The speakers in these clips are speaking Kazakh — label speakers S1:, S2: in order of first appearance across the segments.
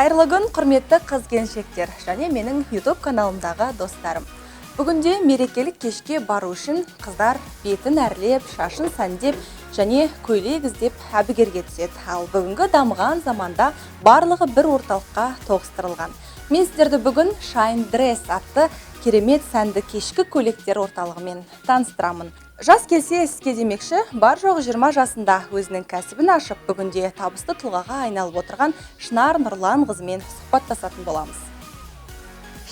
S1: Қайырлы күн, құрметті қыз-келіншектер және менің YouTube каналымдағы достарым. Бүгінде мерекелік кешке бару үшін қыздар бетін әрлеп, шашын сәндеп және көйлек іздеп әбігерге түседі. Ал бүгінгі дамыған заманда барлығы бір орталыққа тоғыстырылған. Мен сіздерді бүгін Shine Dress атты керемет сәнді кешкі көйлектер орталығымен таныстырамын. Жас келсе іске демекші, бар жоғы 20 жасында өзінің кәсібін ашып, бүгінде табысты тұлғаға айналып отырған Шынар Нұрлан қызымен сұхбаттасатын боламыз.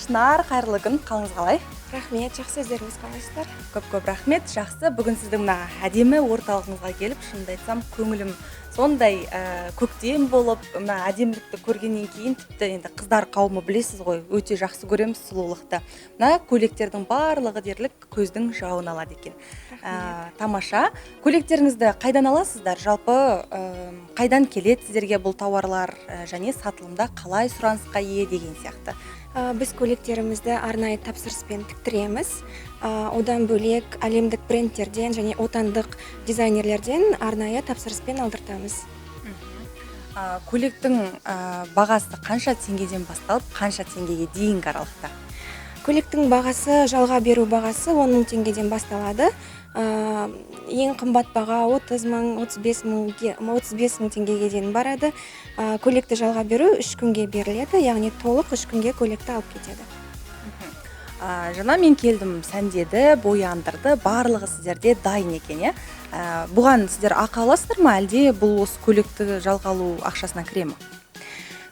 S1: Шынар, қайырлы күн, қалыңыз қалай?
S2: Рахмет, жақсы, өздеріңіз қалайсыздар?
S1: Көп рахмет, жақсы. Бүгін сіздің мына әдемі орталығыңызға келіп, шынымды айтсам, көңілім сондай көктем болып, мына әдемілікті көргеннен кейін тіпті енді қыздар қауымы білесіз ғой, өте жақсы көреміз сұлулықты. Мына көйлектердің барлығы дерлік көздің жауын алады екен. Тамаша. Көйлектеріңізді қайдан аласыздар? Жалпы қайдан келеді сіздерге бұл тауарлар және сатылымда қалай сұранысқа ие деген сияқты?
S2: Біз көйлектерімізді арнайы тапсырыспен тіктіреміз. Одан бөлек әлемдік брендтерден және отандық дизайнерлерден арнайы тапсырыспен алдыртамыз.
S1: Көйлектің бағасы қанша теңгеден басталып, қанша теңгеге дейінгі аралықта?
S2: Көйлектің бағасы, жалға беру бағасы 10 000 теңгеден басталады. Ең қымбат баға 30 000, 35 000 теңгеге дейін барады. Көйлекті жалға беру 3 күнге беріледі, яғни толық 3 күнге көйлекті алып кетеді.
S1: Жаңа мен келдім, сәндеді, бояндырды, барлығы сіздерде дайын екен, бұған сіздер ақы аласыздар ма, әлде бұл осы көйлекті жалға алу ақшасына кіре ме?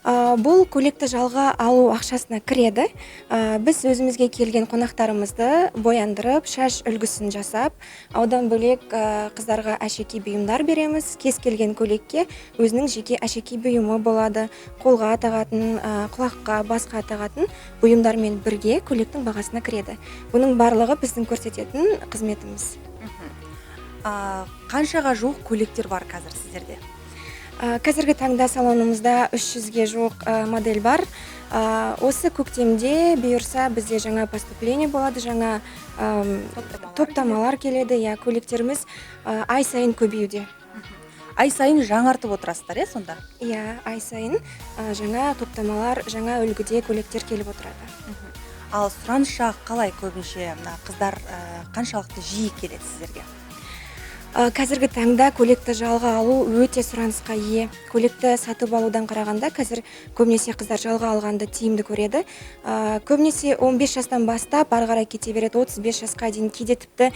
S2: Бұл көйлекті жалға алу ақшасына кіреді. Біз өзімізге келген қонақтарымызды бояндырып, шаш үлгісін жасап, одан бөлек қыздарға әшекей бұйымдар береміз. Кез келген көйлекке өзінің жеке әшекей бұйымы болады. Қолға тағатын, құлаққа, басқа тағатын бұйымдармен бірге көйлектің бағасына кіреді. Бұның барлығы біздің көрсететін қызметіміз.
S1: Қаншаға жуық көйлектер бар қазір сіздерде?
S2: Қазіргі таңда салонымызда 300-ге жуық модель бар. Осы көктемде бұйырса бізде жаңа поступление болады, жаңа топтамалар келеді. Көйлектеріміз ай сайын көбеюде.
S1: Ай сайын жаңартып отырасыздар, сонда?
S2: Ай сайын жаңа топтамалар, жаңа үлгіде көйлектер келіп отырады.
S1: Ал сұраныс жағы қалай, көбінше қыздар қаншалықты жиі келеді сіздерге?
S2: Қазіргі таңда көйлекті жалға алу өте сұранысқа ие. Көйлекті сатып алудан қарағанда қазір көбінесе қыздар жалға алғанды тиімді көреді. Көбінесе 15 жастан бастап ары қарай кете береді, 35 жасқа дейін, кейде тіпті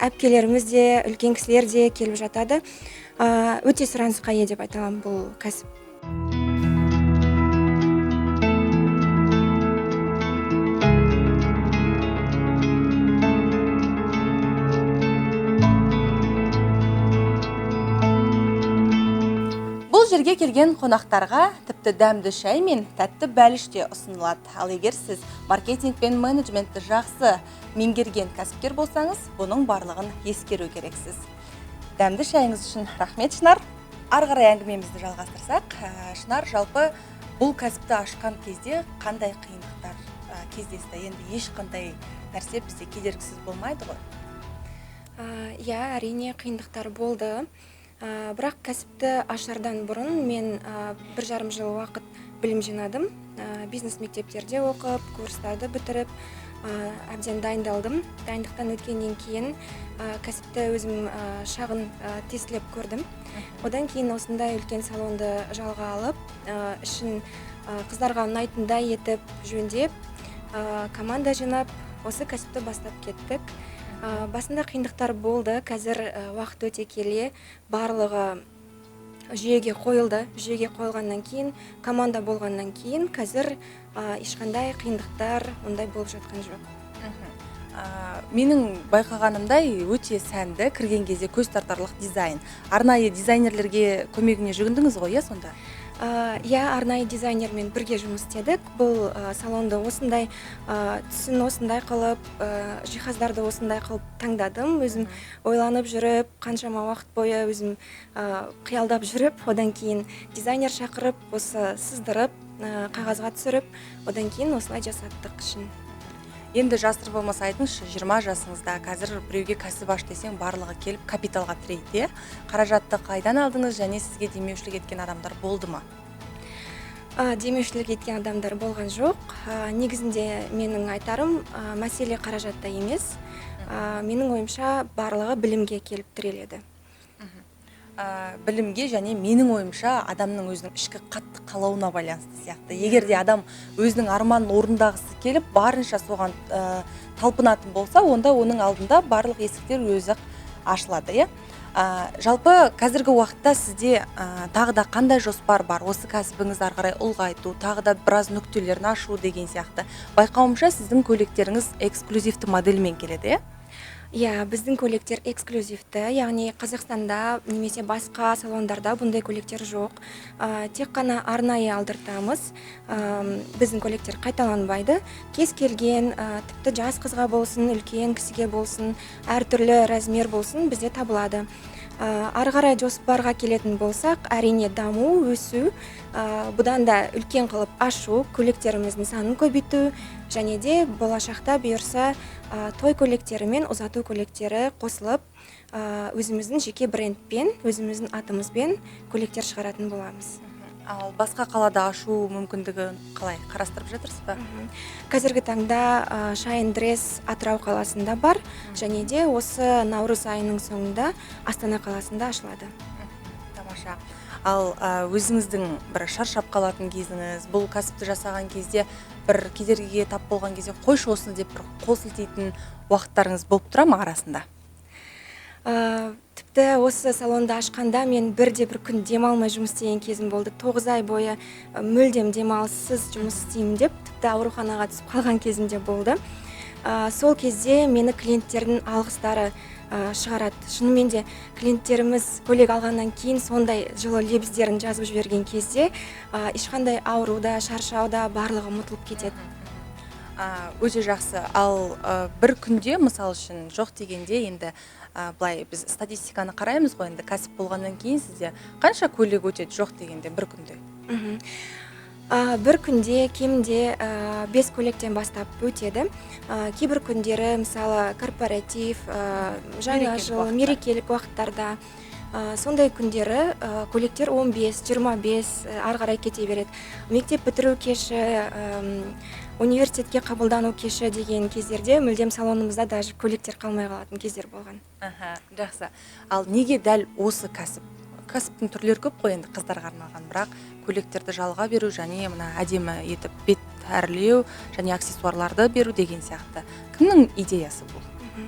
S2: әпкелеріміз де, үлкен кісілер де келіп жатады. Өте сұранысқа ие деп айта аламын бұл кәсіп.
S1: Жерге келген қонақтарға тіпті дәмді шай мен тәтті бәліш те ұсынылады. Ал егер сіз маркетинг пен менеджментті жақсы меңгерген кәсіпкер болсаңыз, бұның барлығын ескеру керексіз. Дәмді шайыңыз үшін рахмет, Шынар. Ары қарай әңгімемізді жалғастырсақ, Шынар, жалпы бұл кәсіпті ашқан кезде қандай қиындықтар кездесті? Енді ешқандай нәрсе бізде кедергісіз болмайды ғой?
S2: Әрине қиындықтар болды. Бірақ кәсіпті ашардан бұрын мен 1,5 жыл уақыт білім жинадым. Бизнес мектептерде оқып, курстарды бітіріп, әбден дайындалдым. Дайындықтан өткеннен кейін кәсіпті өзім шағын тестілеп көрдім. Одан кейін осындай үлкен салонды жалға алып, ішін қыздарға ұнайтындай етіп, жөндеп, команда жинап, осы кәсіпті бастап кеттік. Басында қиындықтар болды, қазір уақыт өте келе барлығы жүйеге қойылды. Жүйеге қойылғаннан кейін, команда болғаннан кейін, қазір ешқандай қиындықтар ондай болып жатқан жоқ.
S1: Менің байқағанымдай өте сәнді, кірген кезде көз тартарлық дизайн. Арнайы дизайнерлерге көмегіне жүгіндіңіз ғой, сонда?
S2: Арнайы дизайнермен бірге жұмыс істедік. Бұл салонды осындай түсін осындай қылып, жиһаздарды осындай қылып таңдадым. Өзім ойланып жүріп, қаншама уақыт бойы өзім қиялдап жүріп, одан кейін дизайнер шақырып, осы сыздырып, қағазға түсіріп, одан кейін осылай жасаттық үшін.
S1: Енді жасырып болмаса айтыңызшы, 20 жасыңызда қазір біреуге кәсіп аш десең барлығы келіп капиталға тірейді. Қаражатты қайдан алдыңыз және сізге демеушілік еткен адамдар болды ма?
S2: Демеушілік еткен адамдар болған жоқ. Негізінде менің айтарым мәселе қаражатта емес. Менің ойымша барлығы білімге келіп тіреледі.
S1: Білімге және менің ойымша адамның өзінің ішкі қатты қалауына байланысты сияқты. Егер де адам өзінің арманын орындағысы келіп, барынша соған талпынатын болса, онда оның алдында барлық есіктер өзі ашылады, иә? Жалпы қазіргі уақытта сізде тағы да қандай жоспар бар? Осы кәсібіңізді ары қарай ұлғайту, тағы да біраз нүктелерін ашу деген сияқты. Байқауымша сіздің көйлектеріңіз эксклюзивті модельмен келеді, иә?
S2: Иә, біздің көйлектер эксклюзивті, яғни Қазақстанда немесе басқа салондарда бұндай көйлектер жоқ. Тек қана арнайы алдыртамыз. Біздің көйлектер қайталанбайды. Кез келген, тіпті жас қызға болсын, үлкен кісіге болсын, әртүрлі размер болсын, бізде табылады. Ары қарай жоспарға келетін болсақ, әрине даму, өсу, бұдан да үлкен қылып ашу, көйлектеріміздің санын көбейту, және де болашақта бұйырса той көйлектері мен ұзату көйлектері қосылып, өзіміздің жеке брендпен, өзіміздің атымызбен көйлектер шығаратын боламыз.
S1: Ал басқа қалада ашу мүмкіндігі қалай қарастырып жатырсыз ба?
S2: Қазіргі таңда Shine Dress Атырау қаласында бар, және де осы наурыз айының соңында Астана қаласында ашылады.
S1: Тамаша. Ал өзіңіздің бір шаршап қалатын кезіңіз, бұл кәсіпті жасаған кезде бір кедергіге тап болған кезде қойшы осыны деп бір қол сілтейтін уақыттарыңыз болып тұра ма арасында?
S2: Тіпті осы салонды ашқанда мен бірде бір күн демалмай жұмыс істеген кезім болды. 9 ай бойы мүлдем демалыссыз жұмыс істеймін деп, тіпті ауруханаға түсіп қалған кезімде болды. Сол кезде мені клиенттердің алғыстары шығарады. Шынымен де клиенттеріміз көйлек алғаннан кейін сондай жылы лебіздерін жазып жіберген кезде ешқандай ауруда, шаршауда барлығы ұмытылып кетеді.
S1: Өте жақсы. Ал бір күнде, мысал үшін, жоқ дегенде енді былай біз статистиканы қараймыз ғой, енді кәсіп болғаннан кейін сізде қанша көйлек өтеді жоқ дегенде бір күнде?
S2: Бір күнде кемінде 5 көйлектен бастап өтеді. Кейбір күндері, мысалы, корпоратив, жаңа жыл, мерекелік уақыттарда, сондай күндері көйлектер 15-25 ары қарай кете береді. Мектеп бітіру кеші, университетке қабылдану кеші деген кездерде мүлдем салонымызда даже көйлектер қалмай қалатын кездер болған.
S1: Жақсы. Ал неге дәл осы кәсіп? Кәсіптің түрлері көп қой енді қыздарға арналған, бірақ көйлектерді жалға беру және мына әдемі етіп бет әрлеу және аксессуарларды беру деген сияқты. Кімнің идеясы бұл?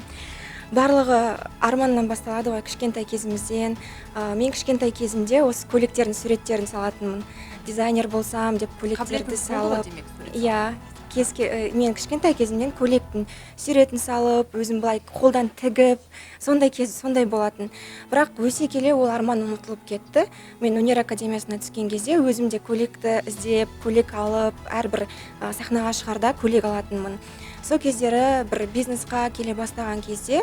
S2: Барлығы арманнан басталады ғой, кішкентай кезімізден. Мен кішкентай кезімде осы көйлектердің суреттерін салатынмын. Дизайнер болсам деп көйлектерді салып, мен кішкентай кезімнен көйлектің суретін салып, өзім былай қолдан тігіп, сондай болатын. Бірақ өсе келе ол арман ұмытылып кетті. Мен өнер академиясына түскен кезде өзімде көйлекті іздеп, көйлек алып, әрбір сахнаға шығарда көйлек алатынмын. Сол кездері бір бизнесқа келе бастаған кезде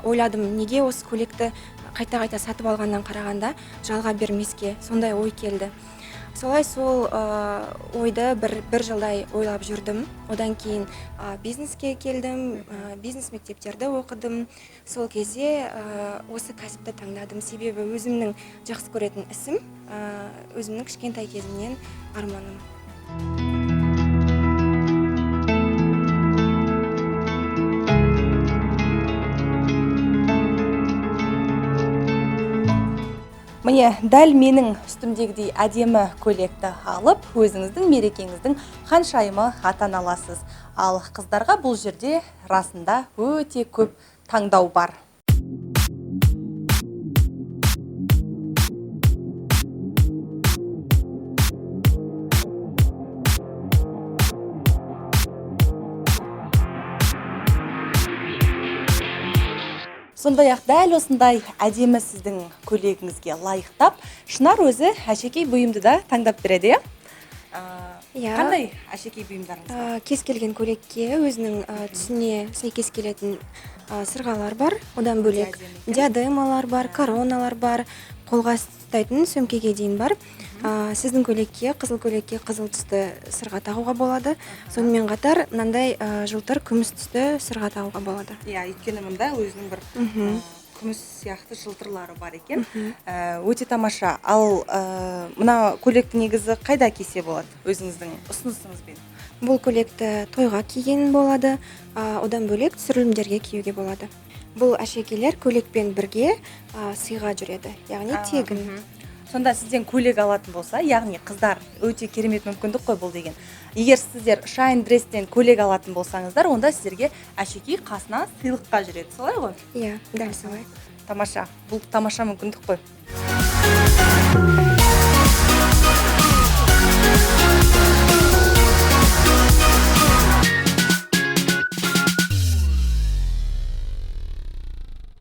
S2: ойладым, неге осы көйлекті қайта-қайта сатып алғаннан қарағанда жалға бермеске, сондай ой келді. Солай сол ойды бір жылдай ойлап жүрдім. Одан кейін бизнеске келдім, бизнес мектептерді оқыдым. Сол кезде осы кәсіпті таңдадым. Себебі өзімнің жақсы көретін ісім, өзімнің кішкентай кезімнен арманым.
S1: Міне, дәл менің үстімдегідей әдемі көйлекті алып, өзіңіздің мерекеңіздің ханшайымы атана аласыз. Ал қыздарға бұл жерде расында өте көп таңдау бар. Сондай-ақ дәл осындай әдемі сіздің көйлегіңізге лайықтап, Шынар өзі әшекей бұйымды да таңдап береді, иә? Қандай әшекей бұйымдарыңыз бар?
S2: Кез келген көйлекке өзінің түсіне сәйкес келетін сырғалар бар, одан бөлек диадемалар бар, короналар бар, қолға ұстайтын сөмкеге дейін бар. Сіздің көйлекке, қызыл көйлекке қызыл түсті сырға тағуға болады. Сонымен қатар мынандай жылтыр күміс түсті сырға тағуға болады.
S1: Иә, өйткені мұнда өзінің бір күміс сияқты жылтырлары бар екен. Өте тамаша. Ал мына көйлекті негізі қайда кисе болады өзіңіздің ұсынысыңызбен?
S2: Бұл көйлекті тойға киген болады, одан бөлек түсірілімдерге киюге болады. Бұл әшекейлер көйлекпен бірге сыйға жүреді, яғни тегін.
S1: Сонда сізден көйлек алатын болса, яғни қыздар өте керемет мүмкіндік қой бұл деген. Егер сіздер Shine Dress-тен көйлек алатын болсаңыздар, онда сіздерге әшекей қасына сыйлыққа жүреді, солай ғой?
S2: Иә, дәл солай.
S1: Тамаша. Бұл тамаша мүмкіндік қой.